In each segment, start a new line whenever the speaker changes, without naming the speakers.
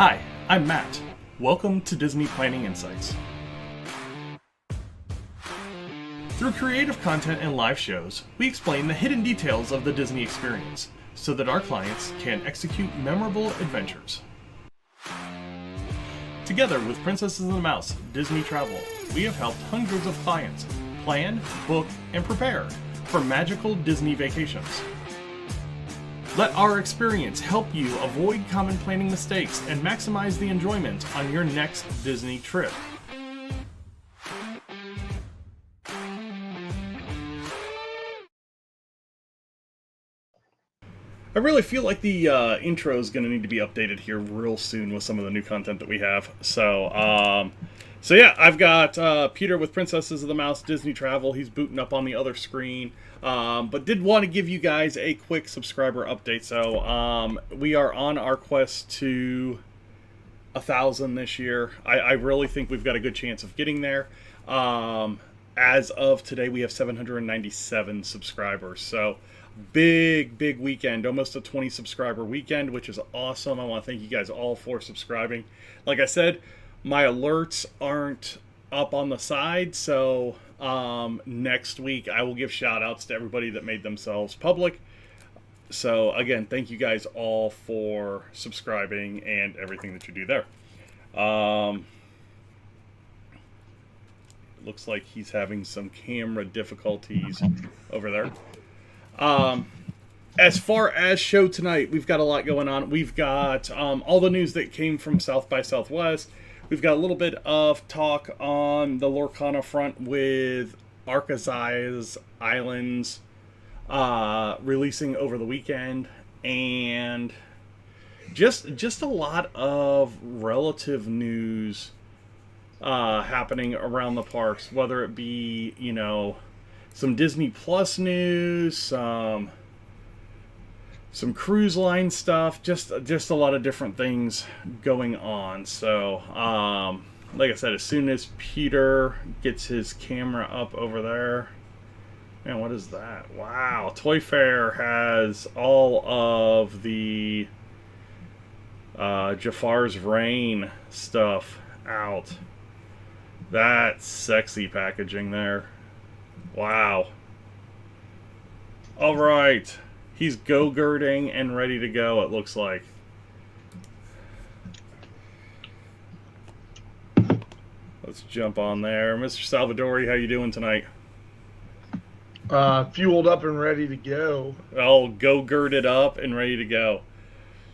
Hi, I'm Matt. Welcome to Disney Planning Insights. Through creative content and live shows, we explain the hidden details of the Disney experience so that our clients can execute memorable adventures. Together with Princesses and the Mouse Disney Travel, we have helped hundreds of clients plan, book, and prepare for magical Disney vacations. Let our experience help you avoid common planning mistakes and maximize the enjoyment on your next Disney trip. I really feel like the intro is going to need to be updated here real soon with some of the new content that we have. So yeah, I've got Peter with Princesses of the Mouse Disney Travel. He's booting up on the other screen. But did want to give you guys a quick subscriber update. So we are on our quest to 1,000 this year. I really think we've got a good chance of getting there. As of today, we have 797 subscribers. So big weekend, almost a 20 subscriber weekend, which is awesome. I want to thank you guys all for subscribing. Like I said, my alerts aren't up on the side, so next week I will give shout outs to everybody that made themselves public. So again, thank you guys all for subscribing and everything that you do there. Looks like he's having some camera difficulties over there. As far as show tonight, we've got a lot going on. We've got all the news that came from South by Southwest. We've got a little bit of talk on the Lorcana front with Arkansas Islands releasing over the weekend, and just a lot of relative news happening around the parks, whether it be, you know, some Disney Plus news, some cruise line stuff, just a lot of different things going on. So, like I said, as soon as Peter gets his camera up over there, man, what is that? Wow, Toy Fair has all of the Jafar's Reign stuff out. That's sexy packaging there. Wow. All right. He's go-girding and ready to go, it looks like. Let's jump on there. Mr. Salvadori, how you doing tonight?
Fueled up and ready to go.
Oh, go-girded up and ready to go.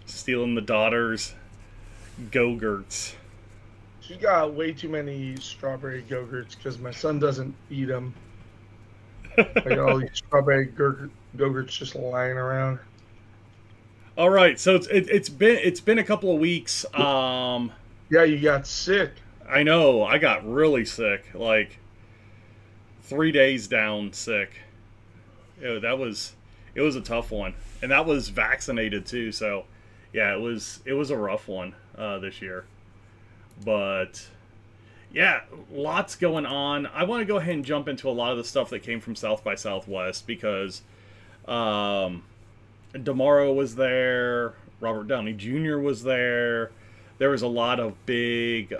Stealing the daughter's go-gurts.
She got way too many strawberry Go-Gurts because my son doesn't eat them. I got all these strawberry Go-Gurts just lying around.
All right, so it's been a couple of weeks.
Yeah, you got sick.
I know. I got really sick. Like 3 days down sick. It was a tough one, and that was vaccinated too. So yeah, it was a rough one this year. But yeah, lots going on. I want to go ahead and jump into a lot of the stuff that came from South by Southwest because DeMauro was there, Robert Downey Jr. was there. There was a lot of big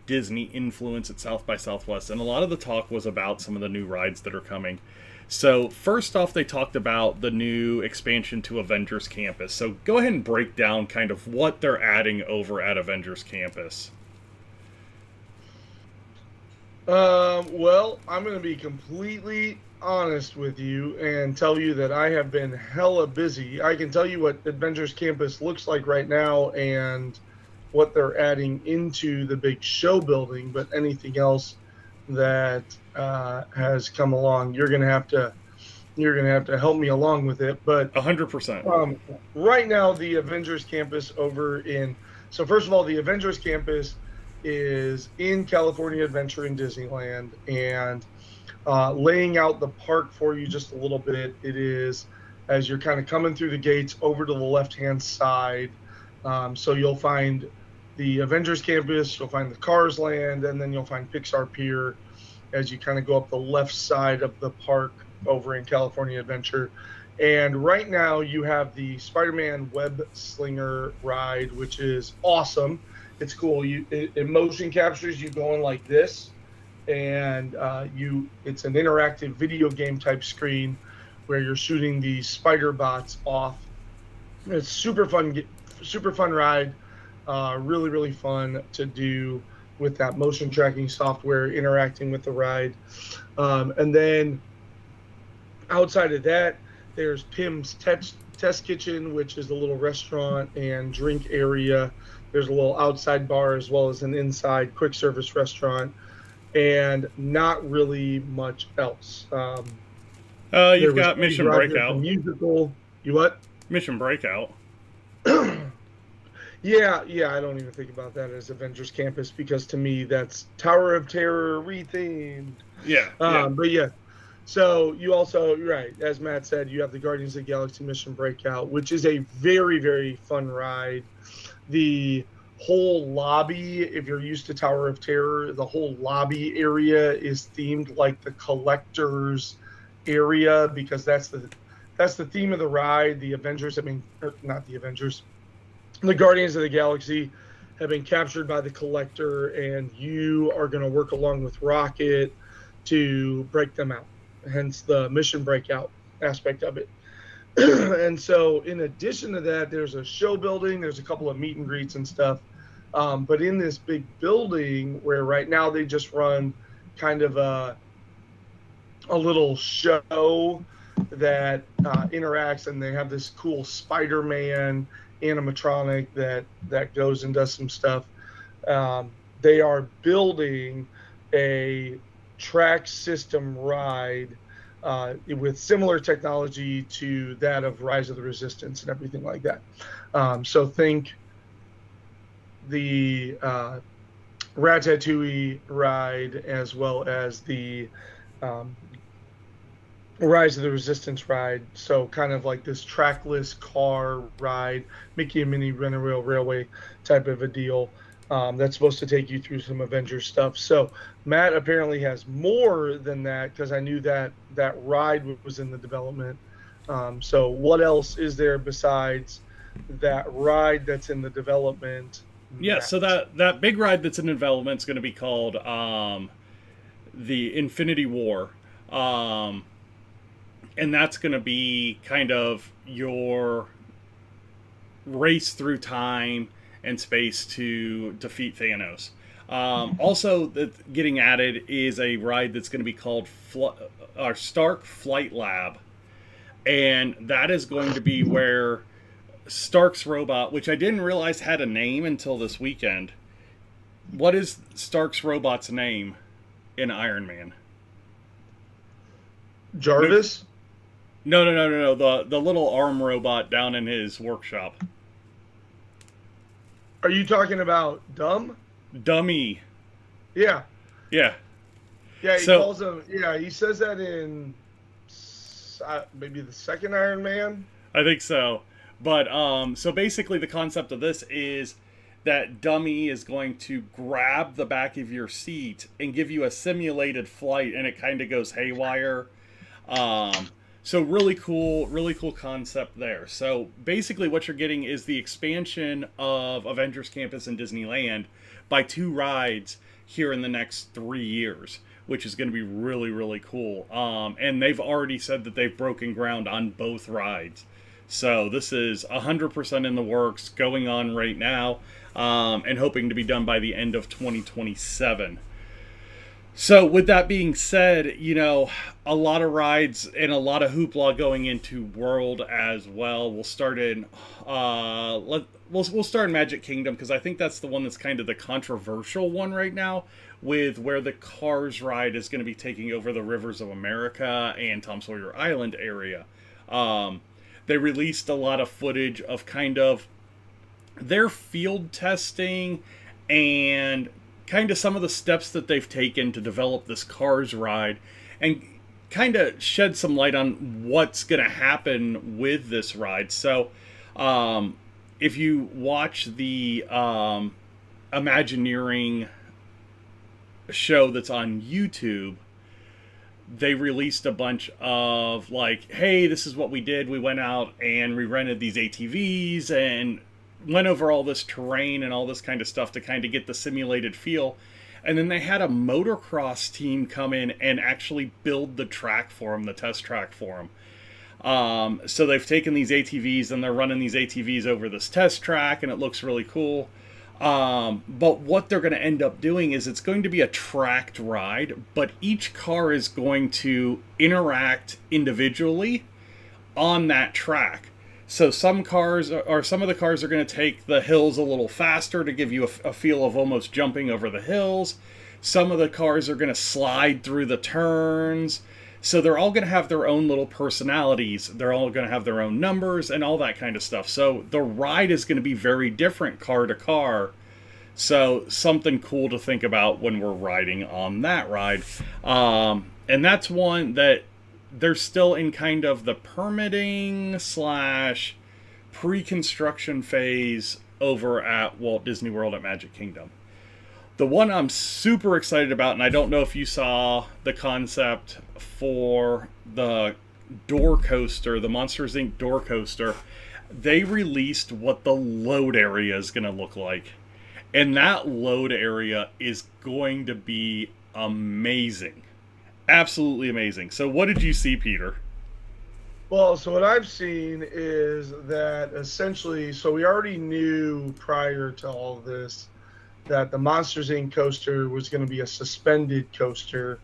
Disney influence at South by Southwest, and a lot of the talk was about some of the new rides that are coming. So first off, they talked about the new expansion to Avengers Campus. So go ahead and break down kind of what they're adding over at Avengers Campus.
Well, I'm going to be completely honest with you and tell you that I have been hella busy. I can tell you what Adventures Campus looks like right now and what they're adding into the big show building, but anything else that has come along, you're going to have to help me along with it. But
100%.
Right now, the Avengers Campus so first of all, the Avengers Campus is in California Adventure in Disneyland, and laying out the park for you just a little bit, it is as you're kind of coming through the gates over to the left-hand side. So you'll find the Avengers Campus, you'll find the Cars Land, and then you'll find Pixar Pier as you kind of go up the left side of the park. over in California Adventure. And right now you have the Spider-Man Web Slinger ride, which is awesome. It's cool. It motion captures you going like this, and it's an interactive video game type screen where you're shooting the spider bots off. It's super fun ride. Really, really fun to do with that motion tracking software interacting with the ride. And then outside of that, there's Pim's Test Kitchen, which is a little restaurant and drink area. There's a little outside bar as well as an inside quick service restaurant, and not really much else.
You've got Mission Breakout.
Musical. You what?
Mission Breakout.
Yeah, I don't even think about that as Avengers Campus because to me that's Tower of Terror rethemed.
Yeah.
But yeah. So you also, right, as Matt said, you have the Guardians of the Galaxy Mission Breakout, which is a very, very fun ride. The whole lobby, if you're used to Tower of Terror, the whole lobby area is themed like the Collector's area because that's the theme of the ride. The Avengers, not the Avengers, the Guardians of the Galaxy have been captured by the Collector, and you are going to work along with Rocket to break them out. Hence the mission breakout aspect of it. And so in addition to that, there's a show building, there's a couple of meet and greets and stuff. But in this big building where right now they just run kind of a little show that interacts, and they have this cool Spider-Man animatronic that goes and does some stuff. They are building a track system ride with similar technology to that of Rise of the Resistance and everything like that. So think the Ratatouille ride as well as the Rise of the Resistance ride. So kind of like this trackless car ride, Mickey and Minnie Runaway Railway type of a deal. That's supposed to take you through some Avengers stuff. So Matt apparently has more than that because I knew that ride was in the development. So what else is there besides that ride that's in the development?
Yeah,
Matt?
so that big ride that's in development is going to be called the Infinity War. And that's going to be kind of your race through time and space to defeat Thanos. Also, getting added is a ride that's going to be called Stark Flight Lab. And that is going to be where Stark's robot, which I didn't realize had a name until this weekend. What is Stark's robot's name in Iron Man?
Jarvis?
No. The little arm robot down in his workshop.
Are you talking about
Dummy.
Yeah.
Yeah.
Yeah, he calls him. Yeah, he says that in maybe the second Iron Man.
I think so. But so basically, the concept of this is that Dummy is going to grab the back of your seat and give you a simulated flight, and it kind of goes haywire. So really cool concept there. So basically what you're getting is the expansion of Avengers Campus in Disneyland by 2 rides here in the next 3 years, which is going to be really, really cool. And they've already said that they've broken ground on both rides. So this is 100% in the works, going on right now, and hoping to be done by the end of 2027. So with that being said, a lot of rides and a lot of hoopla going into World as well. We'll start in we'll start in Magic Kingdom because I think that's the one that's kind of the controversial one right now, with where the Cars ride is going to be taking over the Rivers of America and Tom Sawyer Island area. They released a lot of footage of kind of their field testing and kind of some of the steps that they've taken to develop this Cars ride, and kind of shed some light on what's going to happen with this ride. So if you watch the Imagineering show that's on YouTube, they released a bunch of like, hey, this is what we did. We went out and we rented these ATVs and went over all this terrain and all this kind of stuff to kind of get the simulated feel. And then they had a motocross team come in and actually build the track for them, the test track for them. So they've taken these ATVs and they're running these ATVs over this test track, and it looks really cool. But what they're going to end up doing is it's going to be a tracked ride, but each car is going to interact individually on that track. So some cars, or some of the cars, are going to take the hills a little faster to give you a feel of almost jumping over the hills. Some of the cars are going to slide through the turns. So they're all going to have their own little personalities. They're all going to have their own numbers and all that kind of stuff. So the ride is going to be very different car to car. So something cool to think about when we're riding on that ride. And that's one that they're still in kind of the permitting / pre-construction phase over at Walt Disney World at Magic Kingdom. The one I'm super excited about, and I don't know if you saw the concept for the door coaster, the Monsters Inc. door coaster, they released what the load area is going to look like. And that load area is going to be amazing. Absolutely amazing. So what did you see, Peter?
Well, so what I've seen is that essentially, so we already knew prior to all this that the Monsters Inc. coaster was going to be a suspended coaster.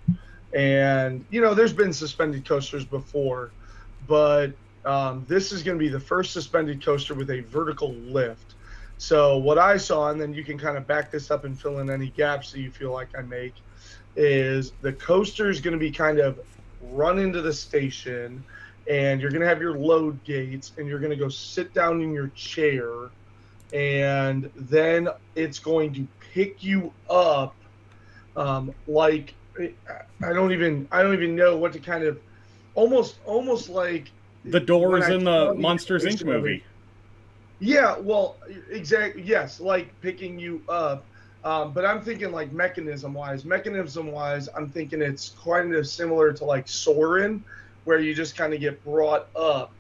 And, you know, there's been suspended coasters before, but this is going to be the first suspended coaster with a vertical lift. So what I saw, and then you can kind of back this up and fill in any gaps that you feel like I make, is the coaster is going to be kind of run into the station, and you're going to have your load gates, and you're going to go sit down in your chair, and then it's going to pick you up like I don't even know what to kind of almost like
the doors in the Monsters Inc. movie.
Yeah, well, exactly. Yes, like picking you up. But I'm thinking like mechanism-wise, I'm thinking it's kind of similar to like Soarin', where you just kind of get brought up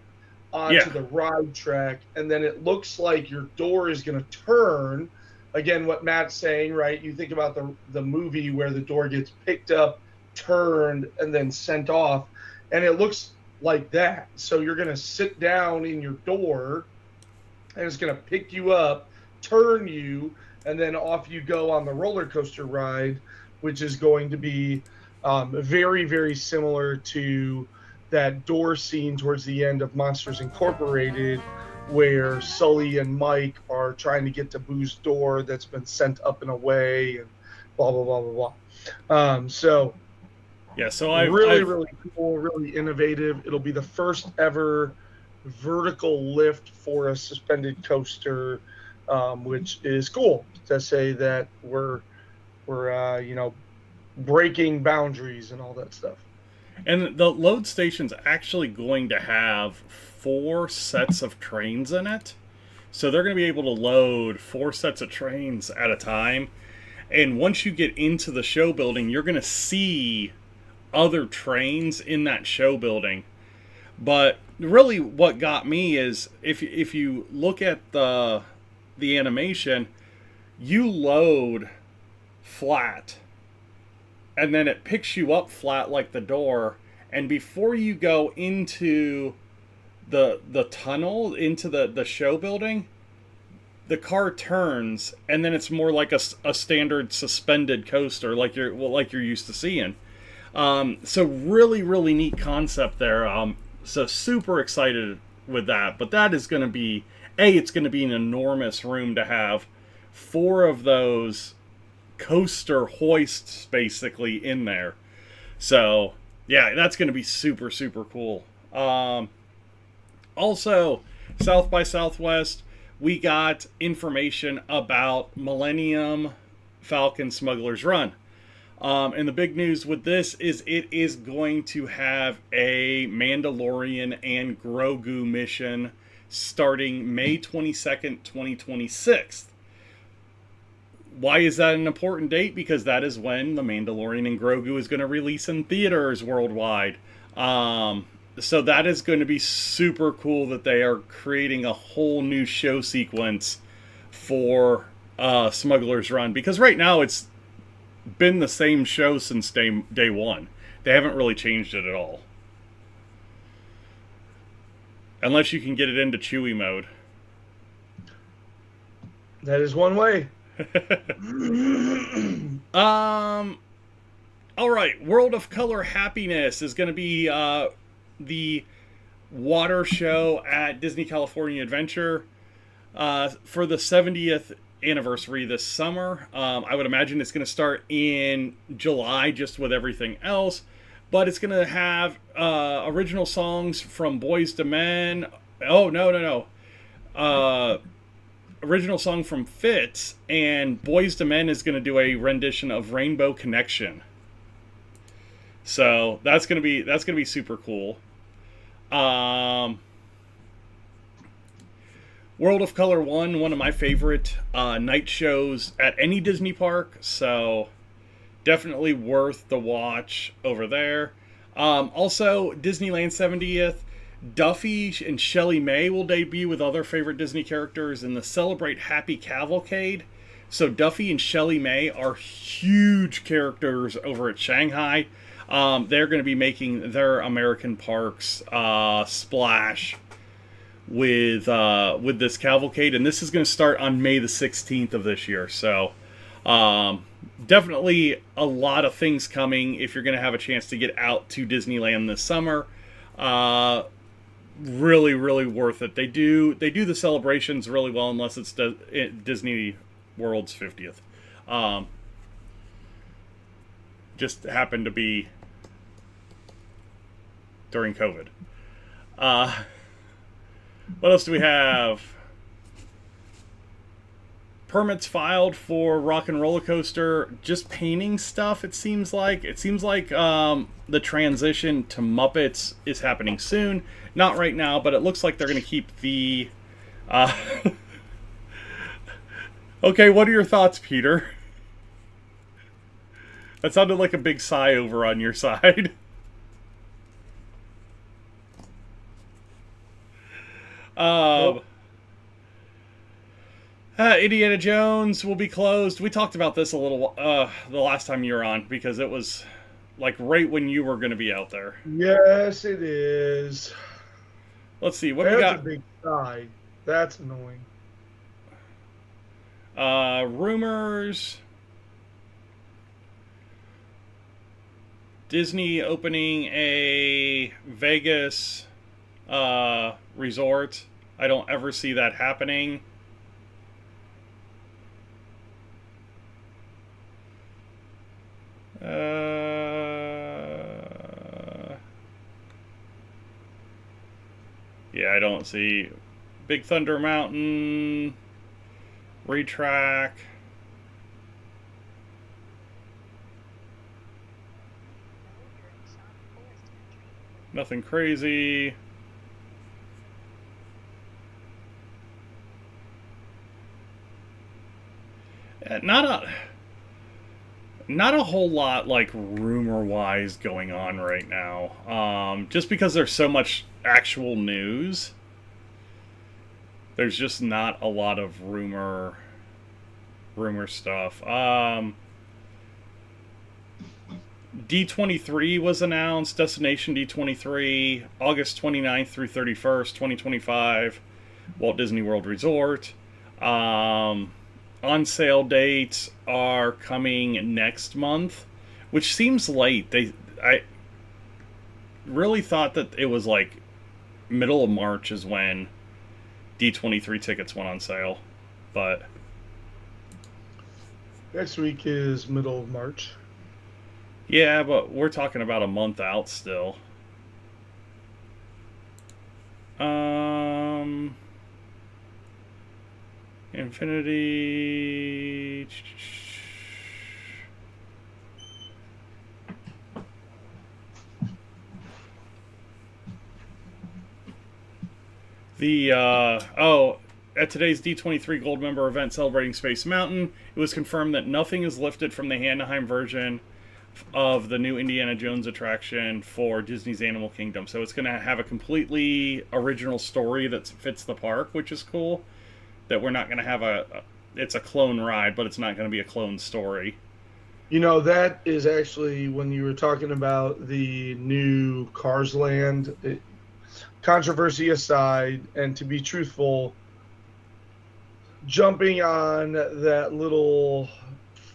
onto the ride track, and then it looks like your door is going to turn. Again, what Matt's saying, right? You think about the movie where the door gets picked up, turned, and then sent off, and it looks like that. So you're going to sit down in your door, and it's going to pick you up, turn you, and then off you go on the roller coaster ride, which is going to be very, very similar to that door scene towards the end of Monsters Incorporated, where Sully and Mike are trying to get to Boo's door that's been sent up and away, and blah, blah, blah, blah, blah. So I've really cool, really innovative. It'll be the first ever vertical lift for a suspended coaster, which is cool to say that we're breaking boundaries and all that stuff.
And the load station's actually going to have 4 sets of trains in it. So they're going to be able to load 4 sets of trains at a time. And once you get into the show building, you're going to see other trains in that show building. But really what got me is if you look at the animation, you load flat, and then it picks you up flat like the door, and before you go into the tunnel, into the show building, the car turns, and then it's more like a standard suspended coaster like you're used to seeing. So really, really neat concept there. So super excited with that. But that is going to be, it's going to be an enormous room to have 4 of those coaster hoists basically in there. So yeah, that's going to be super, super cool. Also, South by Southwest, we got information about Millennium Falcon Smuggler's Run. And the big news with this is it is going to have a Mandalorian and Grogu mission starting May 22nd, 2026. why is that an important date? Because that is when The Mandalorian and Grogu is going to release in theaters worldwide. So that is going to be super cool that they are creating a whole new show sequence for Smuggler's Run. Because right now it's been the same show since day one. They haven't really changed it at all. Unless you can get it into Chewie mode.
That is one way.
All right, World of Color Happiness is going to be the water show at Disney California Adventure for the 70th anniversary this summer. I would imagine it's going to start in July, just with everything else. But it's going to have original songs from Boyz II Men. Oh, no. Original song from Fitz, and Boyz II Men is going to do a rendition of Rainbow Connection. So that's going to be super cool. World of Color 1, one of my favorite night shows at any Disney park, so definitely worth the watch over there. Also, Disneyland 70th, Duffy and Shelley May will debut with other favorite Disney characters in the Celebrate Happy Cavalcade. So Duffy and Shelley May are huge characters over at Shanghai. They're going to be making their American parks splash with this cavalcade, and this is going to start on May the 16th of this year. So definitely a lot of things coming if you're going to have a chance to get out to Disneyland this summer. Really worth it. They do the celebrations really well, unless it's Disney World's 50th. Just happened to be during COVID. What else do we have? Permits filed for Rock and Roller Coaster. Just painting stuff, it seems like. The transition to Muppets is happening soon. Not right now, but it looks like they're going to keep the... Okay, what are your thoughts, Peter? That sounded like a big sigh over on your side. Indiana Jones will be closed. We talked about this a little the last time you were on, because it was like right when you were going to be out there.
Yes, it is.
Let's see what we got.
That's a big sigh. That's annoying.
Rumors. Disney opening a Vegas resort. I don't ever see that happening. Yeah, I don't see Big Thunder Mountain, Retrack. Nothing crazy. Not a whole lot, like, rumor-wise going on right now. Just because there's so much actual news, there's just not a lot of rumor stuff. D23 was announced, Destination D23, August 29th through 31st, 2025, Walt Disney World Resort. On sale dates are coming next month, which seems late. I really thought that it was like middle of March is when D23 tickets went on sale, but
next week is middle of March.
Yeah, but we're talking about a month out still. Infinity. The at today's D23 Gold member event celebrating Space Mountain, it was confirmed that nothing is lifted from the Anaheim version of the new Indiana Jones attraction for Disney's Animal Kingdom. So it's going to have a completely original story that fits the park, which is cool. That we're not going to have it's a clone ride, but it's not going to be a clone story.
You know, that is actually when you were talking about the new Cars Land, controversy aside, and to be truthful, jumping on that little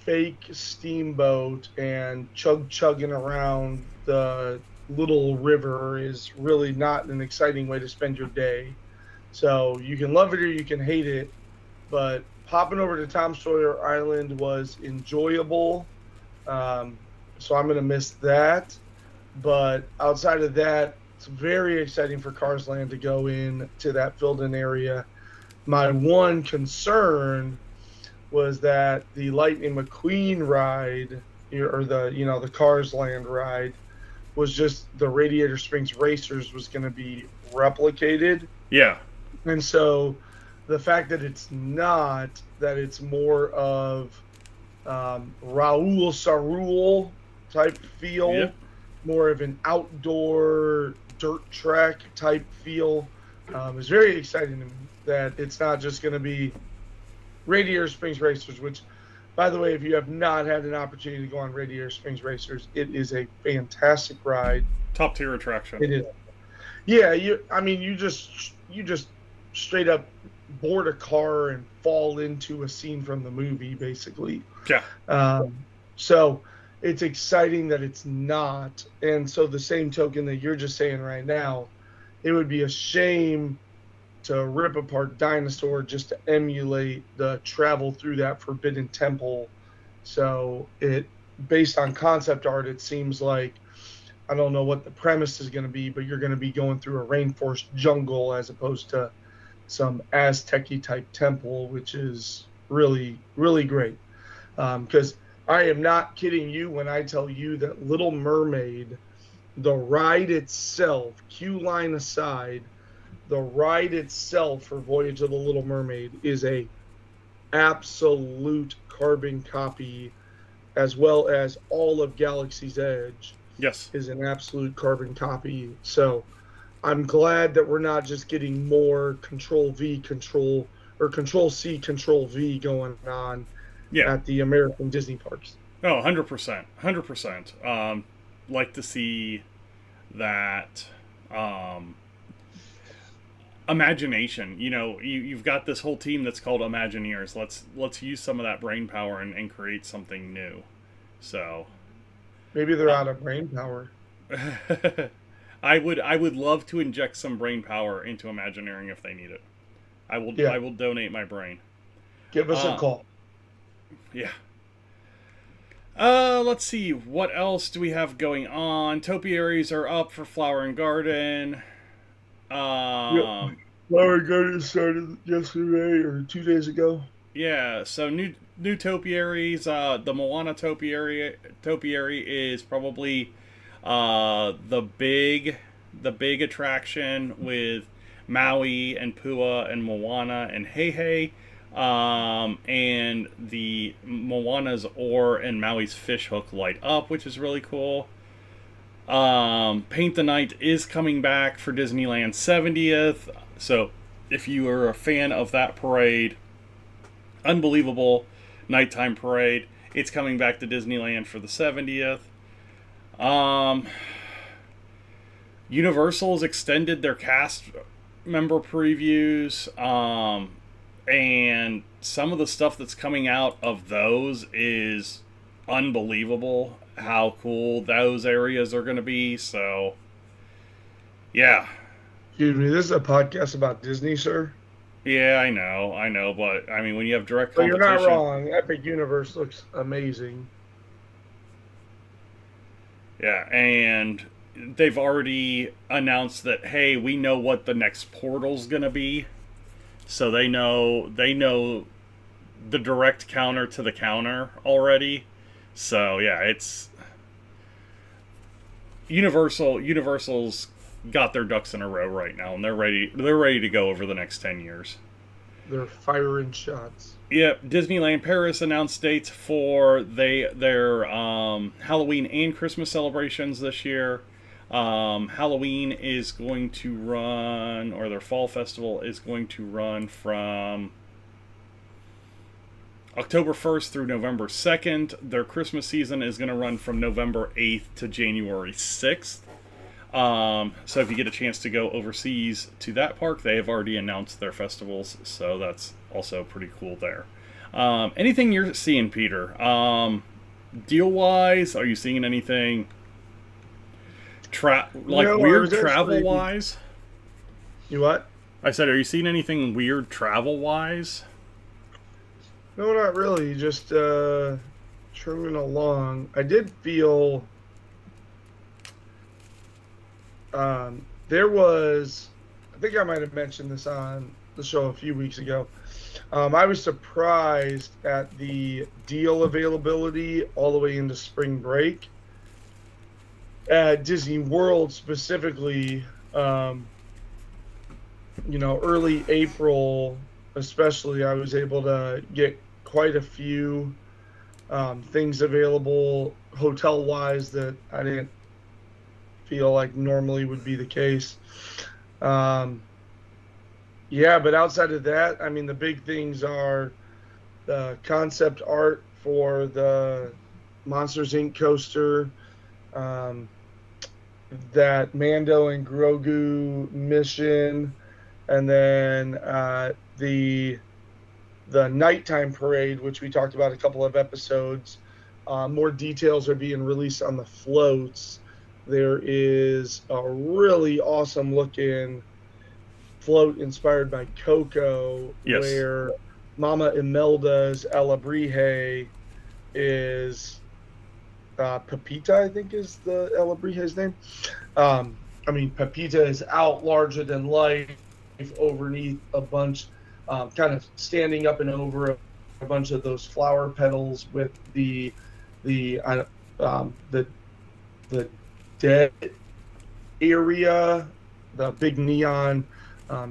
fake steamboat and chugging around the little river is really not an exciting way to spend your day. So you can love it or you can hate it, but popping over to Tom Sawyer Island was enjoyable. So I'm going to miss that. But outside of that, it's very exciting for Cars Land to go in to that filled-in area. My one concern was that the Lightning McQueen ride, or the Cars Land ride, was just the Radiator Springs Racers was going to be replicated.
Yeah.
And so the fact that it's not, that it's more of Raul Sarul type feel,
Yep.
more of an outdoor dirt track type feel, is very exciting to me. That it's not just going to be Radiator Springs Racers, which, by the way, if you have not had an opportunity to go on Radiator Springs Racers, it is a fantastic ride.
Top tier attraction.
It is. Yeah, you just straight up board a car and fall into a scene from the movie, basically.
Yeah.
So it's exciting that it's not. And so the same token that you're just saying right now, it would be a shame to rip apart Dinosaur just to emulate the travel through that Forbidden Temple. So based on concept art, it seems like, I don't know what the premise is going to be, but you're going to be going through a rainforest jungle as opposed to some Aztec-y type temple, which is really, really great. Because I am not kidding you when I tell you that Little Mermaid, the ride itself, queue line aside, the ride itself for Voyage of the Little Mermaid is a absolute carbon copy, as well as all of Galaxy's Edge.
Yes.
Is an absolute carbon copy. So I'm glad that we're not just getting more Control C, Control V going on at the American Disney parks.
Oh, 100%. 100%. Like to see that imagination. You've got this whole team that's called Imagineers. Let's use some of that brain power and create something new. So
maybe they're out of brain power.
I would love to inject some brain power into Imagineering if they need it. I will donate my brain.
Give us a call.
Yeah. Let's see. What else do we have going on? Topiaries are up for Flower and Garden.
Flower and Garden started yesterday or 2 days ago.
Yeah, so new topiaries. The Moana topiary is probably the big attraction with Maui and Pua and Moana and Hey. And the Moana's oar and Maui's fishhook light up, which is really cool. Paint the Night is coming back for Disneyland 70th. So if you are a fan of that parade, unbelievable nighttime parade, it's coming back to Disneyland for the 70th. Universal has extended their cast member previews. And some of the stuff that's coming out of those is unbelievable. How cool those areas are going to be. So, yeah.
Excuse me, this is a podcast about Disney, sir?
Yeah, I know. But, I mean, when you have direct
competition...
competition...
You're not wrong. Epic Universe looks amazing.
Yeah, and they've already announced that, hey, we know what the next portal's going to be. So they know the direct counter to the counter already. So yeah, it's Universal's got their ducks in a row right now, and they're ready to go over the next 10 years.
they're firing shots.
Yep, Disneyland Paris announced dates for their Halloween and Christmas celebrations this year. Halloween is going to run, or their fall festival is going to run from October 1st through November 2nd. Their Christmas season is going to run from November 8th to January 6th. So if you get a chance to go overseas to that park, they have already announced their festivals, so that's also pretty cool there. Anything you're seeing, Peter? Deal-wise, are you seeing anything weird travel-wise?
You what?
I said, are you seeing anything weird travel-wise?
No, not really. Just trimming along. I did feel there was, I think I might have mentioned this on the show a few weeks ago. I was surprised at the deal availability all the way into spring break. At Disney World specifically, early April especially, I was able to get quite a few things available hotel-wise that I didn't feel like normally would be the case. But outside of that, I mean, the big things are the concept art for the Monsters Inc. coaster, that Mando and Grogu mission, and then the nighttime parade, which we talked about a couple of episodes. More details are being released on the floats. There is a really awesome looking float inspired by Coco,
yes,
where Mama Imelda's Alebrije is Pepita, I think is the Alebrije's name. Pepita is out larger than life underneath a bunch, kind of standing up and over a bunch of those flower petals with the dead area, the big neon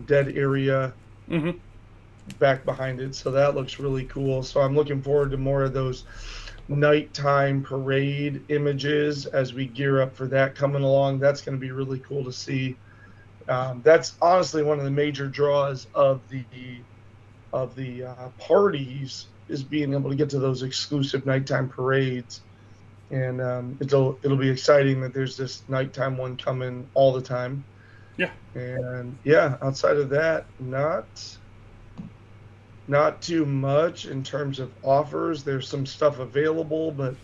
dead area back behind it. So that looks really cool. So I'm looking forward to more of those nighttime parade images as we gear up for that coming along. That's going to be really cool to see. That's honestly one of the major draws of the parties, is being able to get to those exclusive nighttime parades. And it'll be exciting that there's this nighttime one coming all the time.
Yeah.
And outside of that, not too much in terms of offers. There's some stuff available, but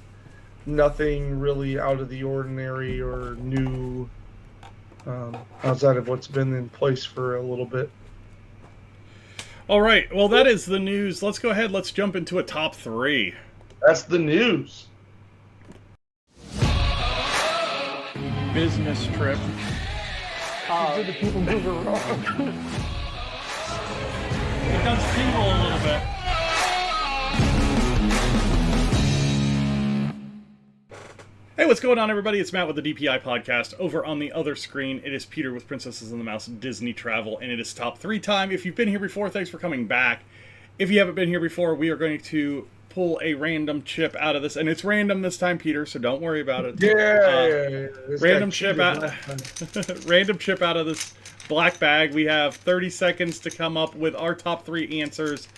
nothing really out of the ordinary or new, outside of what's been in place for a little bit.
All right. Well, that is the news. Let's go ahead. Let's jump into a top 3.
That's the news.
Business trip.
Did the people move around?
It does tingle a little bit. Hey, what's going on, everybody? It's Matt with the DPI podcast. Over on the other screen, it is Peter with Princesses and the Mouse Disney Travel, and it is top 3 time. If you've been here before, thanks for coming back. If you haven't been here before, we are going to pull a random chip out of this, and it's random this time, Peter, so don't worry about it. Random chip out of this black bag. We have 30 seconds to come up with our top 3 answers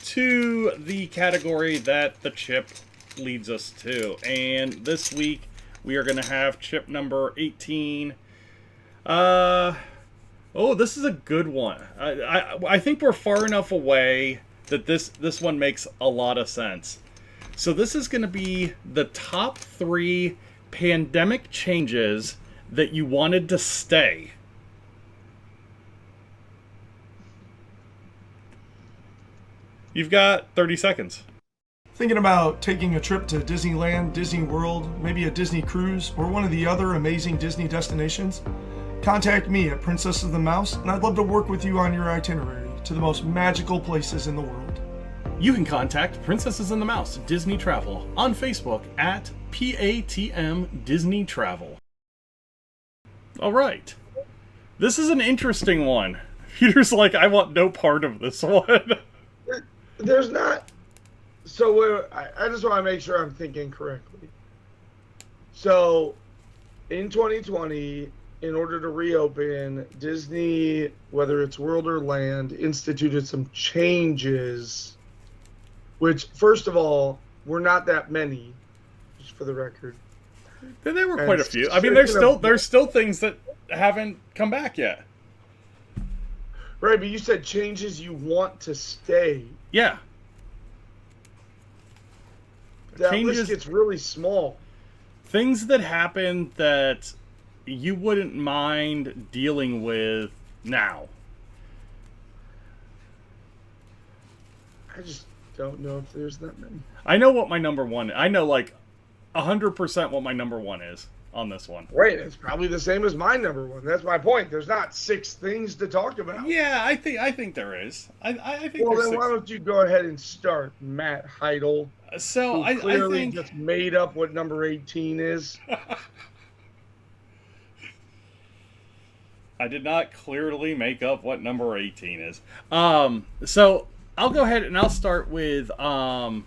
to the category that the chip leads us to. And this week we are going to have chip number 18. This is a good one. I think we're far enough away that this one makes a lot of sense. So this is going to be the top 3 pandemic changes that you wanted to stay. You've got 30 seconds.
Thinking about taking a trip to Disneyland, Disney World, maybe a Disney cruise, or one of the other amazing Disney destinations? Contact me at Princess of the Mouse, and I'd love to work with you on your itinerary to the most magical places in the world.
You can contact Princesses and the Mouse Disney Travel on Facebook at PATM Disney Travel. All right. This is an interesting one. Peter's like, I want no part of this one.
There's not. So I just want to make sure I'm thinking correctly. So in 2020, in order to reopen, Disney, whether it's World or Land, instituted some changes, which, first of all, were not that many, just for the record.
There were quite a few. I mean, there's still things that haven't come back yet.
Right, but you said changes you want to stay.
Yeah.
That list gets really small.
Things that happen that you wouldn't mind dealing with now.
I just don't know if there's that many.
I know what my number one. I know like 100% what my number one is on this one.
Right, it's probably the same as my number one. That's my point. There's not 6 things to talk about.
Yeah, I think there is. I think.
Well,
there's
then
6.
why don't you go ahead and start, Matt Heidel?
So
who clearly
I think
just made up what number 18 is.
I did not clearly make up what number 18 is. So I'll go ahead and I'll start with I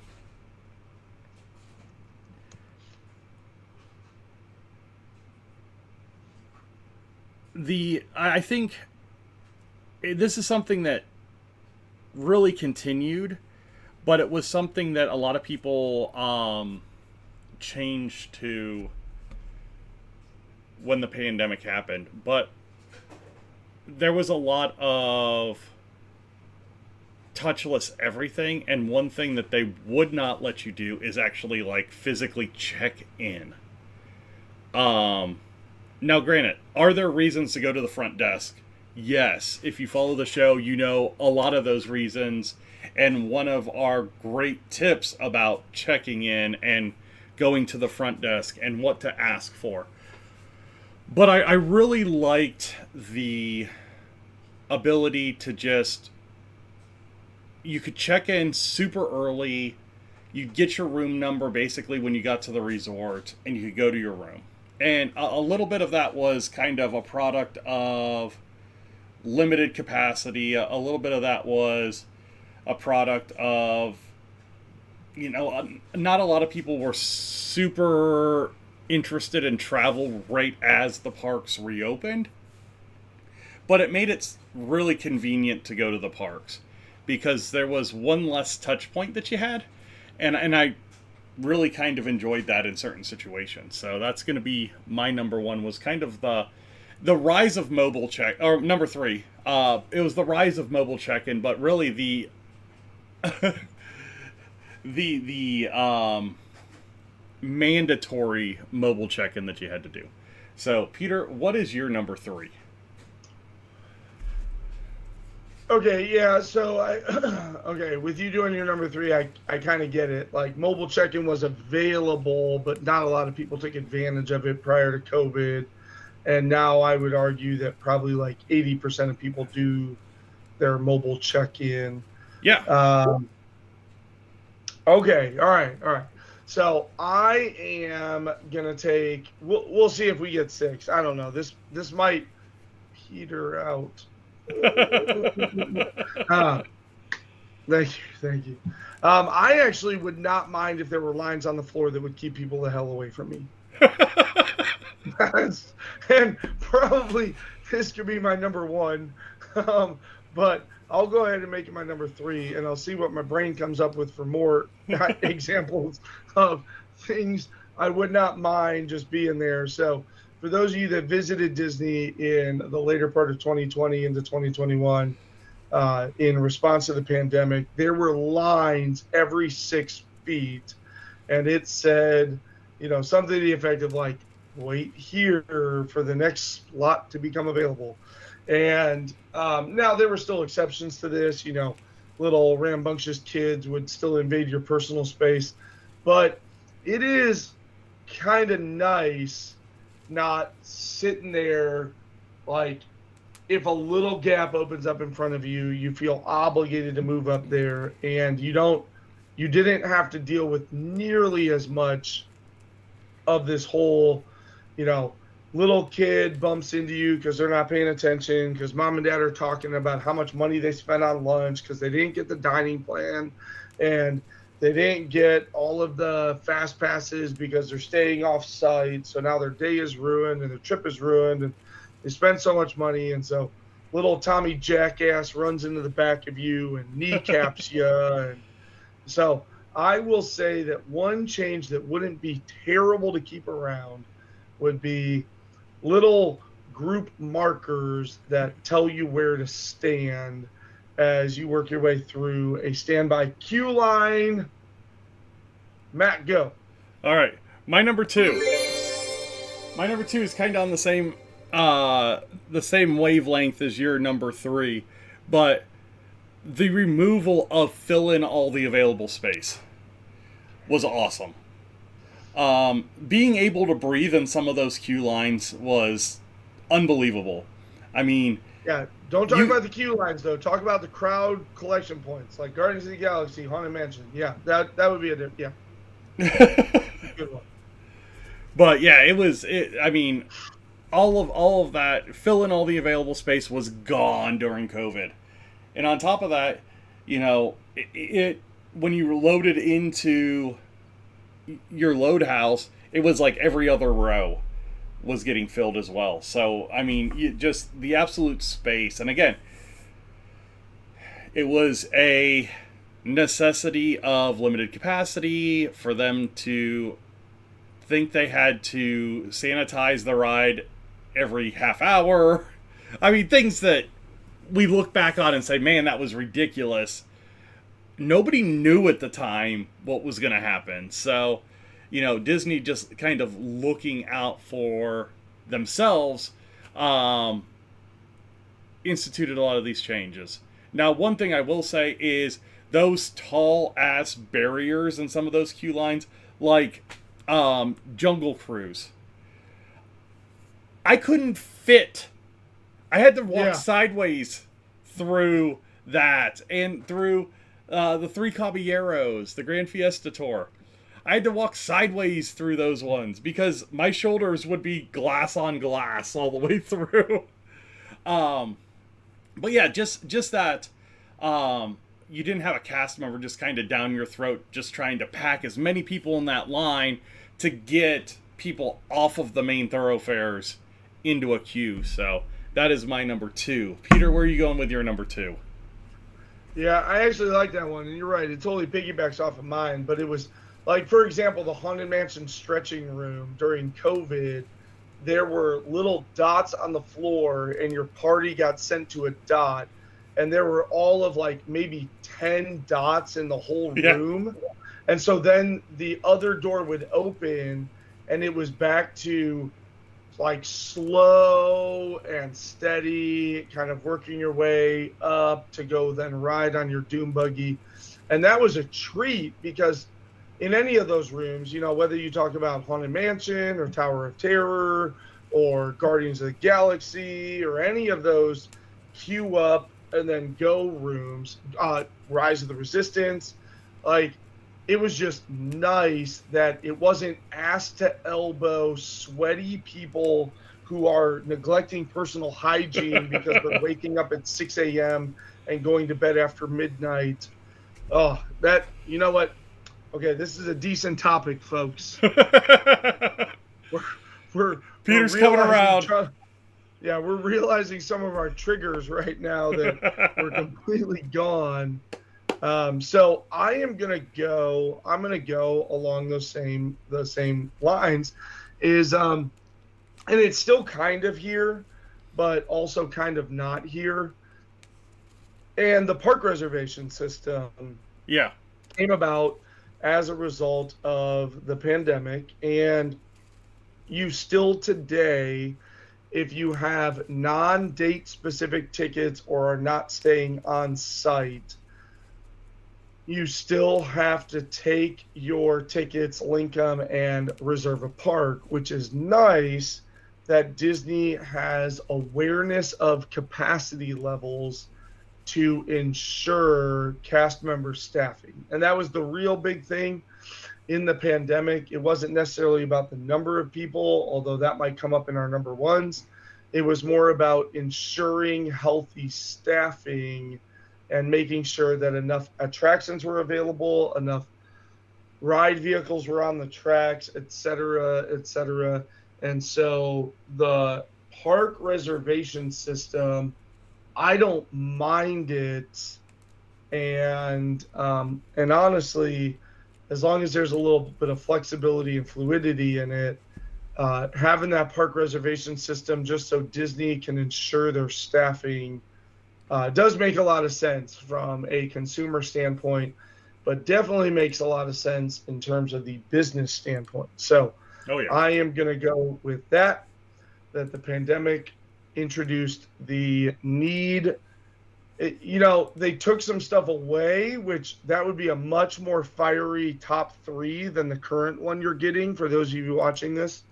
think this is something that really continued, but it was something that a lot of people changed to when the pandemic happened. But there was a lot of touchless everything, and one thing that they would not let you do is actually like physically check in. Now, granted, are there reasons to go to the front desk? Yes. If you follow the show, you know a lot of those reasons. And one of our great tips about checking in and going to the front desk and what to ask for. But I really liked the ability to just... You could check in super early. You'd get your room number basically when you got to the resort, and you could go to your room. And a little bit of that was kind of a product of limited capacity. A little bit of that was a product of, not a lot of people were super interested in travel right as the parks reopened. But it made it really convenient to go to the parks because there was one less touch point that you had. And I really kind of enjoyed that in certain situations. So that's going to be my number one, was kind of the rise of mobile check, or number 3. It was the rise of mobile check-in, but really the mandatory mobile check-in that you had to do. So Peter, what is your number 3?
Okay, yeah, so with you doing your number 3, I kind of get it. Like, mobile check-in was available, but not a lot of people took advantage of it prior to COVID. And now I would argue that probably like 80% of people do their mobile check-in.
Yeah.
Okay, all right. So I am gonna take. We'll see if we get 6. I don't know. This might peter out. Thank you. I actually would not mind if there were lines on the floor that would keep people the hell away from me. And probably this could be my number 1, but I'll go ahead and make it my number 3, and I'll see what my brain comes up with for more examples of things I would not mind just being there. So for those of you that visited Disney in the later part of 2020 into 2021, in response to the pandemic, there were lines every 6 feet, and it said, something to the effect of like, wait here for the next slot to become available. And now there were still exceptions to this, little rambunctious kids would still invade your personal space, but it is kind of nice not sitting there like, if a little gap opens up in front of you, you feel obligated to move up there, and you didn't have to deal with nearly as much of this whole, little kid bumps into you because they're not paying attention, because mom and dad are talking about how much money they spent on lunch because they didn't get the dining plan, and they didn't get all of the fast passes because they're staying off site. So now their day is ruined and their trip is ruined, and they spend so much money. And so little Tommy Jackass runs into the back of you and kneecaps you. And so I will say that one change that wouldn't be terrible to keep around would be little group markers that tell you where to stand as you work your way through a standby queue line. Matt, go.
All right, my number two. My number two is kind of on the same wavelength as your number three, but the removal of fill in all the available space was awesome. Being able to breathe in some of those queue lines was unbelievable. I mean,
yeah, don't talk about the queue lines though. Talk about the crowd collection points, like Guardians of the Galaxy, Haunted Mansion. Yeah, that would be good one.
But yeah, I mean, all of that, fill in all the available space was gone during COVID, and on top of that, you know, when you loaded into your load house, it was like every other row was getting filled as well. So I mean, just the absolute space. And again, it was a necessity of limited capacity for them to think they had to sanitize the ride every half hour. I mean, things that we look back on and say, man, that was ridiculous. Nobody knew at the time what was going to happen. So, you know, Disney just kind of looking out for themselves, instituted a lot of these changes. Now, one thing I will say is those tall ass barriers in some of those queue lines, like Jungle Cruise, I couldn't fit. I had to walk sideways through that, and through the Three Caballeros, the Grand Fiesta Tour. I had to walk sideways through those ones because my shoulders would be glass on glass all the way through. But yeah, just that you didn't have a cast member just kind of down your throat, just trying to pack as many people in that line to get people off of the main thoroughfares into a queue. So that is my number two. Peter, where are you going with your number two?
Yeah, I actually like that one, and you're right. It totally piggybacks off of mine, but it was like, for example, the Haunted Mansion stretching room during COVID. There were little dots on the floor, and your party got sent to a dot, and there were all of like maybe 10 dots in the whole room. And so then the other door would open, and it was back to like slow and steady, kind of working your way up to go then ride on your Doom buggy. And that was a treat, because in any of those rooms, you know, whether you talk about Haunted Mansion or Tower of Terror or Guardians of the Galaxy or any of those queue up and then go rooms, Rise of the Resistance, like, it was just nice that it wasn't ass to elbow, sweaty people who are neglecting personal hygiene because they're waking up at 6 a.m. and going to bed after midnight. Oh, that, you know what? Okay, this is a decent topic, folks.
Peter's coming around.
We're realizing some of our triggers right now that we're completely gone. So I'm gonna go along the same lines, and it's still kind of here, but also kind of not here. And the park reservation system came about as a result of the pandemic, and you still today, if you have non-date specific tickets or are not staying on site, you still have to take your tickets, link them, and reserve a park, which is nice that Disney has awareness of capacity levels to ensure cast member staffing. And that was the real big thing. in the pandemic, it wasn't necessarily about the number of people, although that might come up in our number ones. It was more about ensuring healthy staffing and making sure that enough attractions were available, enough ride vehicles were on the tracks, et cetera, et cetera. And so the park reservation system, I don't mind it. And honestly, as long as there's a little bit of flexibility and fluidity in it, having that park reservation system just so Disney can ensure their staffing does make a lot of sense from a consumer standpoint, but definitely makes a lot of sense in terms of the business standpoint. So I am going to go with that the pandemic introduced the need. They took some stuff away, which that would be a much more fiery top 3 than the current one you're getting. For those of you watching this,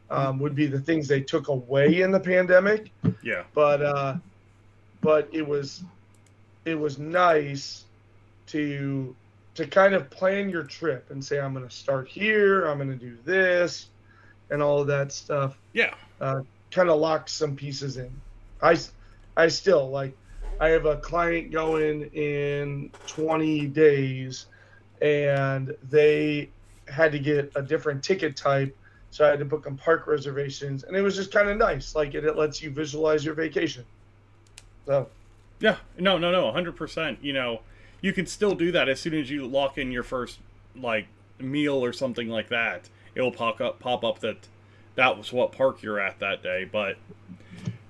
would be the things they took away in the pandemic.
Yeah.
But it was nice to kind of plan your trip and say, I'm going to start here, I'm going to do this, and all of that stuff.
Yeah.
Kind of lock some pieces in. I still like. I have a client going in 20 days, and they had to get a different ticket type, so I had to book them park reservations, and it was just kind of nice. Like it lets you visualize your vacation. So.
Yeah. No. 100%. You can still do that as soon as you lock in your first meal or something like that. It'll pop up that was what park you're at that day, but.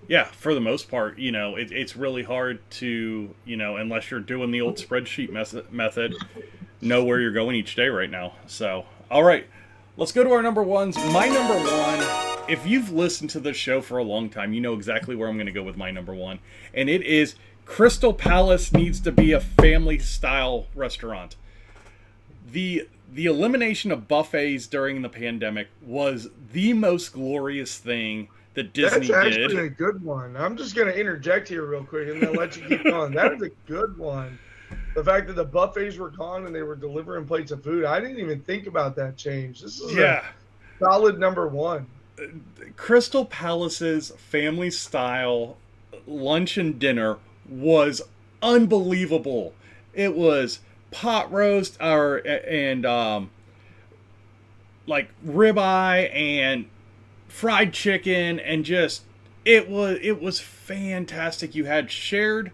Yeah, for the most part, it's really hard to, unless you're doing the old spreadsheet method, know where you're going each day right now. So, all right, let's go to our number ones. My number one, if you've listened to this show for a long time, you know exactly where I'm going to go with my number one. And it is Crystal Palace needs to be a family-style restaurant. The elimination of buffets during the pandemic was the most glorious thing that Disney did.
That's actually a good one. I'm just going to interject here real quick and then let you keep going. That is a good one. The fact that the buffets were gone and they were delivering plates of food, I didn't even think about that change. This is a solid number one.
Crystal Palace's family-style lunch and dinner was unbelievable. It was pot roast and ribeye and fried chicken, and just it was fantastic. You had shared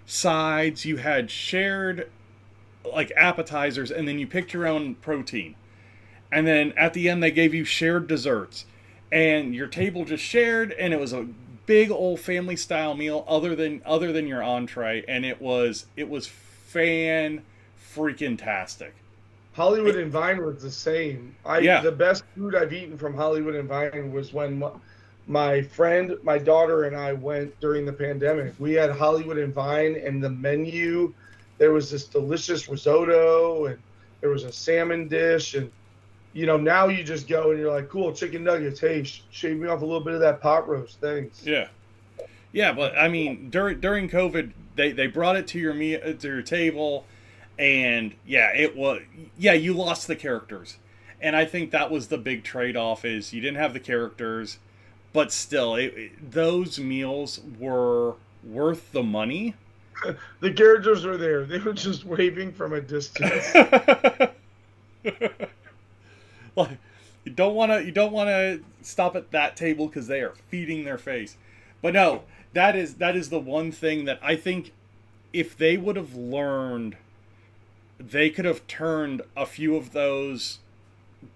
sides, you had shared appetizers, and then you picked your own protein. And then at the end they gave you shared desserts. And your table just shared, and it was a big old family style meal other than your entree, and it was fan freaking tastic.
Hollywood and Vine was the same. The best food I've eaten from Hollywood and Vine was when my friend, my daughter, and I went during the pandemic. We had Hollywood and Vine, and the menu, there was this delicious risotto, and there was a salmon dish, and now you just go and you're like, cool, chicken nuggets. Hey, shave me off a little bit of that pot roast. Thanks.
Yeah, but I mean, during COVID, they brought it to your table. And you lost the characters. And I think that was the big trade-off, is you didn't have the characters, but still, those meals were worth the money.
The characters were there. They were just waving from a distance.
You don't want to stop at that table because they are feeding their face. But no, that is the one thing that I think if they would have learned, they could have turned a few of those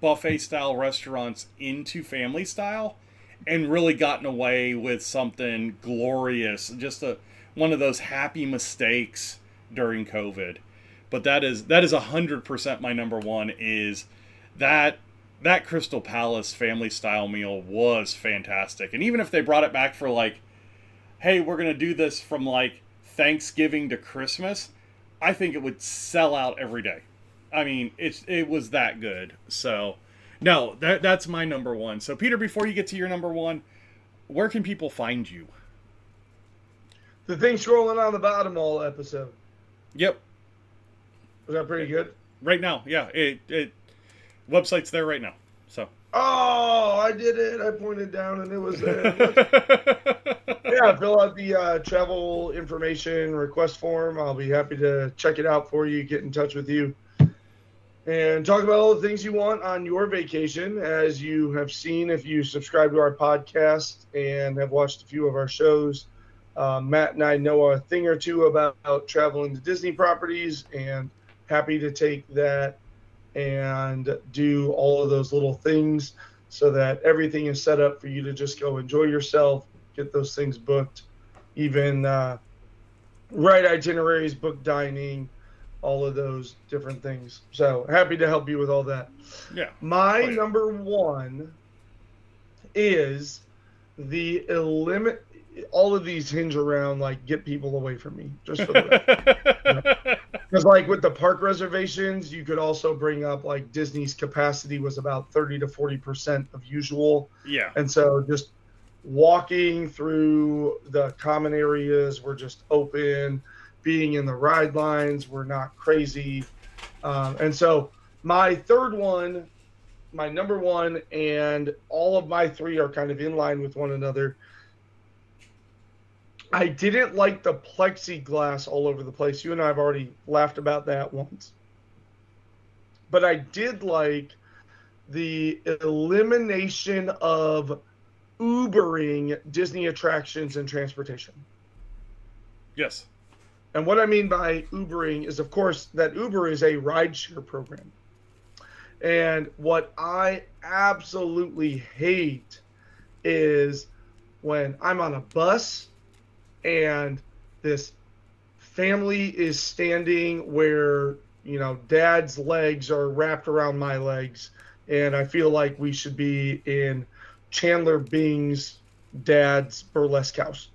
buffet-style restaurants into family-style and really gotten away with something glorious. Just one of those happy mistakes during COVID. But that is 100% my number one, is that Crystal Palace family-style meal was fantastic. And even if they brought it back for hey, we're going to do this from Thanksgiving to Christmas, I think it would sell out every day. I mean, it was that good. So, no, that's my number one. So, Peter, before you get to your number one, where can people find you?
The thing scrolling on the bottom all episode.
Yep.
Was that pretty good?
Right now, yeah. Website's there right now. So.
Oh, I did it. I pointed down and it was there. Yeah, fill out the travel information request form. I'll be happy to check it out for you, get in touch with you, and talk about all the things you want on your vacation. As you have seen, if you subscribe to our podcast and have watched a few of our shows, Matt and I know a thing or two about traveling to Disney properties, and happy to take that and do all of those little things so that everything is set up for you to just go enjoy yourself, get those things booked, even write itineraries, book dining, all of those different things. So happy to help you with all that.
Yeah.
My number one is all of these hinge around like get people away from me, just for the record. Because like with the park reservations, you could also bring up like Disney's capacity was about 30 to 40% of usual.
Yeah.
And so just walking through the common areas were just open, being in the ride lines were not crazy. And so my third one, my number one, and all of my three are kind of in line with one another. I didn't like the plexiglass all over the place. You and I have already laughed about that once. But I did like the elimination of Ubering Disney attractions and transportation.
Yes.
And what I mean by Ubering is, of course, that Uber is a rideshare program. And what I absolutely hate is when I'm on a bus and this family is standing where, you know, dad's legs are wrapped around my legs, and I feel like we should be in Chandler Bing's dad's burlesque house,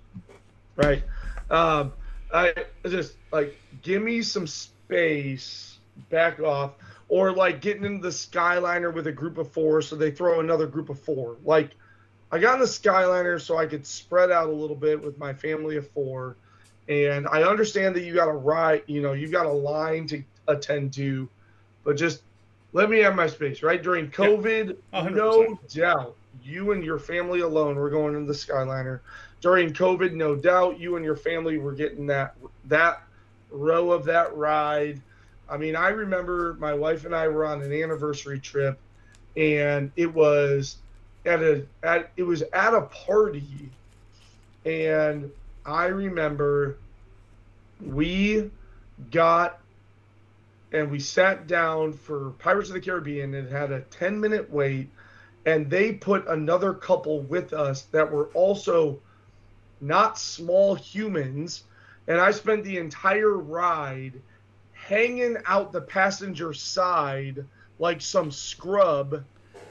right? I just like, give me some space, back off, or like getting into the Skyliner with a group of four, so they throw another group of four. Like, I got in the Skyliner so I could spread out a little bit with my family of four. And I understand that you got a ride, you know, you've got a line to attend to, but just let me have my space, right? During COVID,
yeah,
no doubt, you and your family alone were going into the Skyliner. During COVID, no doubt, you and your family were getting that row of that ride. I mean, I remember my wife and I were on an anniversary trip, and it was at a party, and I remember we got and we sat down for Pirates of the Caribbean. It had a 10-minute wait, and they put another couple with us that were also not small humans, and I spent the entire ride hanging out the passenger side like some scrub,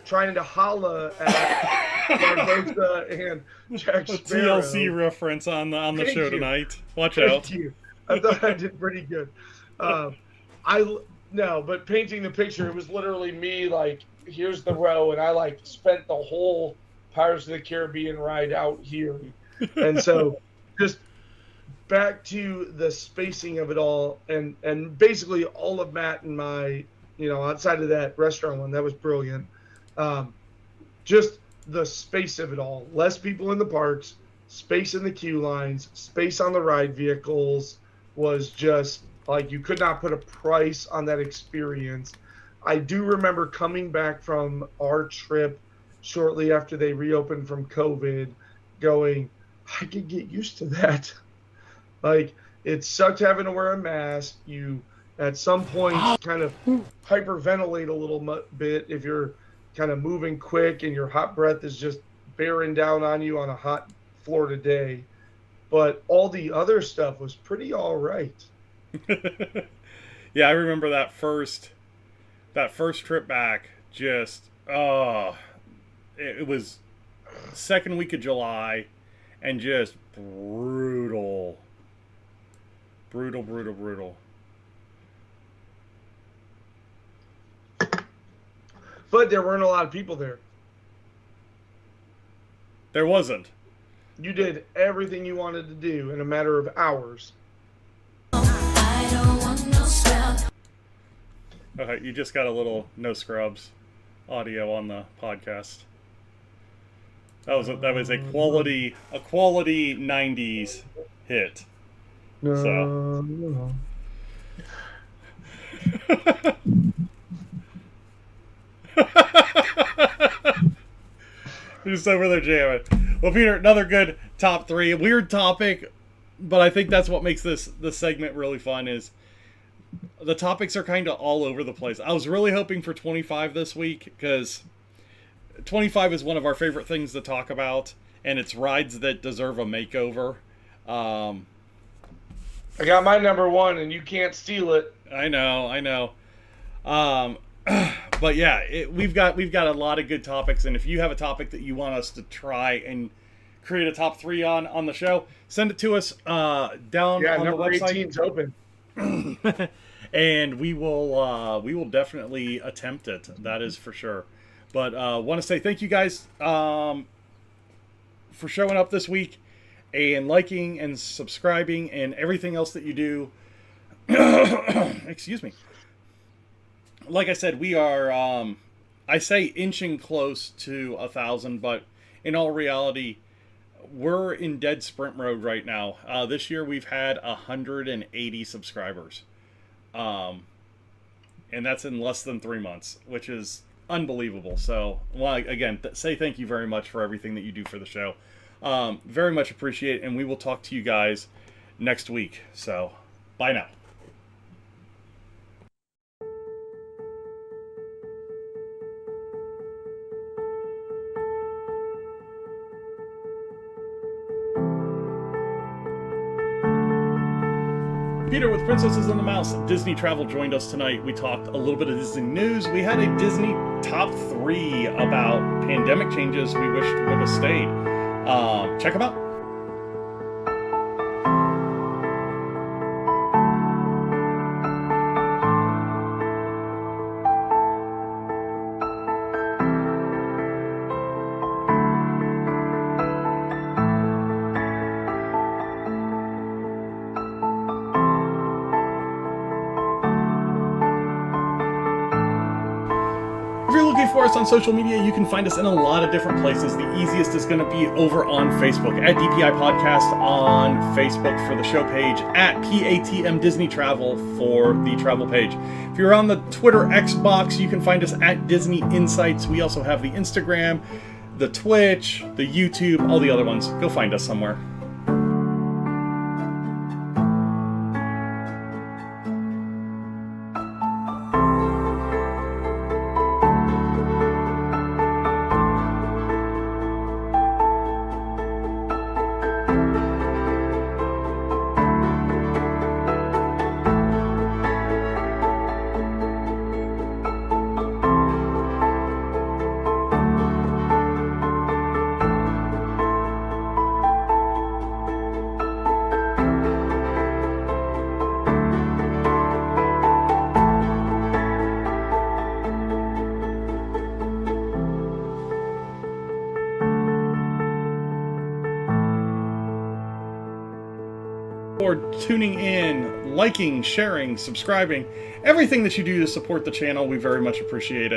trying to holla at Barbosa and Jack Sparrow.
TLC reference on the show tonight. Watch
Thank
out.
you. I thought I did pretty good. But painting the picture, it was literally me, like, here's the row, and I like spent the whole Pirates of the Caribbean ride out here. And so just back to the spacing of it all, and basically all of Matt and my, you know, outside of that restaurant one, that was brilliant. Just the space of it all. Less people in the parks, space in the queue lines, space on the ride vehicles was just like, you could not put a price on that experience. I do remember coming back from our trip shortly after they reopened from COVID going, I could get used to that. Like, it sucked having to wear a mask. You, at some point, kind of hyperventilate a little bit if you're kind of moving quick and your hot breath is just bearing down on you on a hot Florida day. But all the other stuff was pretty all right.
Yeah, I remember that first trip back. Just it was second week of July, and just brutal.
But there weren't a lot of people there.
There wasn't.
You did everything you wanted to do in a matter of hours.
Okay, you just got a little no scrubs. audio on the podcast. That was a quality 90s hit.
No.
Just over there jamming. Well, Peter, another good top 3. Weird topic, but I think that's what makes this segment really fun. Is the topics are kind of all over the place. I was really hoping for 25 this week because 25 is one of our favorite things to talk about, and it's rides that deserve a makeover.
I got my number 1, and you can't steal it.
I know. But yeah, we've got a lot of good topics, and if you have a topic that you want us to try and create a top 3 on the show, send it to us down on the website.
18's open.
And we will definitely attempt it. That is for sure. But want to say thank you guys for showing up this week and liking and subscribing and everything else that you do. Excuse me. Like I said, we are, I say inching close to 1,000, but in all reality, we're in dead sprint mode right now. This year we've had 180 subscribers. And that's in less than 3 months, which is unbelievable. So, well, again, say thank you very much for everything that you do for the show. Very much appreciate it, and we will talk to you guys next week. So, bye now. Peter with Princesses and the Mouse. Disney Travel joined us tonight. We talked a little bit of Disney news. We had a Disney top 3 about pandemic changes we wished would have stayed. Check them out. If you're looking for us on social media, you can find us in a lot of different places. The easiest is going to be over on Facebook, at DPI Podcast on Facebook for the show page, at PATM Disney Travel for the travel page. If you're on the Twitter X box, you can find us at Disney Insights. We also have the Instagram, the Twitch, the YouTube, all the other ones. Go find us somewhere. For tuning in, liking, sharing, subscribing, everything that you do to support the channel, we very much appreciate it.